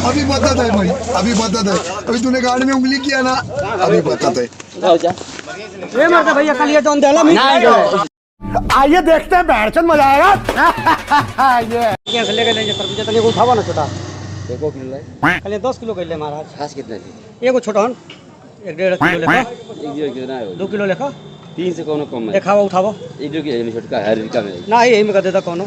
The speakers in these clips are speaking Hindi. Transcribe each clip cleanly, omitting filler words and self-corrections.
अभी बताता है भाई, अभी बताता है। अभी तूने गाड़ी में उंगली किया ना, अभी बताता है। ये मरता भैया कल ये टोन देला आइए देखते हैं, बैठचंद मजा आएगा। ये से लेके लेंगे तरबूजा तने को उठावा ना छोटा देखो किलो है कल 10 किलो कइले महाराज। खास कितना थी एगो छोटा हन 1.5 किलो लेखा, 1 किलो ना 2 किलो लेखा 3 से कोनो कम है देखावा उठावा 1 किलो की छोटका है रिका में ना यही में कर देता कोनो।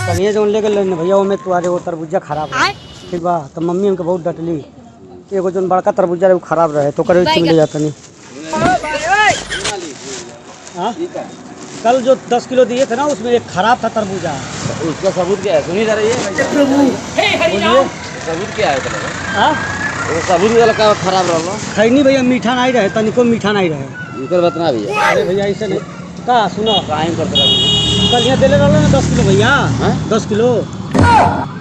कल ये जोन लेके लेने भैया वो में तुम्हारे वो तरबूजा खराब है ठीक बा। तो मम्मी हमके बहुत डटली, एगो जोन बड़का तरबूजा रहे वो खराब रहे तो करे चुन ले जाता नहीं। हाँ कल जो 10 किलो दिए थे ना उसमें एक खराब था तरबूजा। उसका सबूत क्या है सुनी जा रही है बोलिए सबूत क्या है हाँ वो सबूत वाला का खराब रहा खैनी भैया मीठा नहीं रहे, तनिको मीठा नहीं रहे। इकर बतना भैया अरे भैया ऐसे नहीं का सुनो टाइम करते रहो कल यहाँ दिले रहलो ना 10 किलो भैया। 10 किलो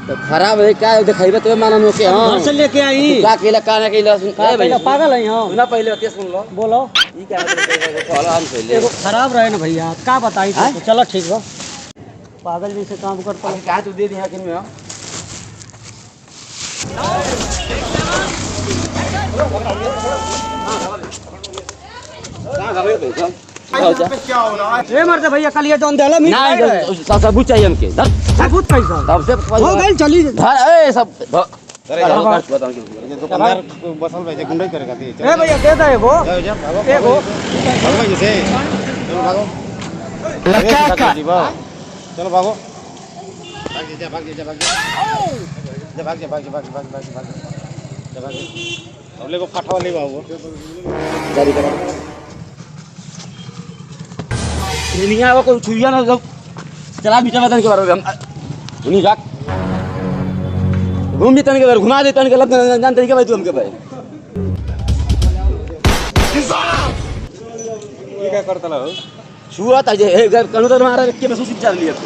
तो खराब है क्या दिखाइबे तो मानन ओके हां घर से लेके आई का केला काने के लहसुन ए भैया पागल है हम सुना पहले के सुन लो बोलो ई क्या चलो हम पहले एगो खराब रहे ना भैया का बताई तो चलो ठीक बा पागल जैसे काम करता है। क्या तू दे दिया किन में कहां गए पैसा क्या हो रहा है? ए मरते भैया कल ये टोन देला मी नहीं सबूत चाहिए हमके सबूत कैसा सबसे हो गई चली धर ए सब दुकानदार बसल भाई गुंडा करेगा दी ए भैया दे दे वो एगो भागो जैसे चलो भागो लक्का चलो भागो भाग जा भाग जा भाग जा भाग जा भाग जा भाग जा भाग जा भाग जा अगले को फाटा वाली बाबू जारी करो दुनिया को छुइया ना सब चला बीच में तन के बारे में उनी जाक घूम भी तन के बारे घुमा दे तन के लब जानते के भाई तू हमके भाई ये क्या करता ला शुरुआत आ जे कनु तो मारा के महसूस कर लिया तो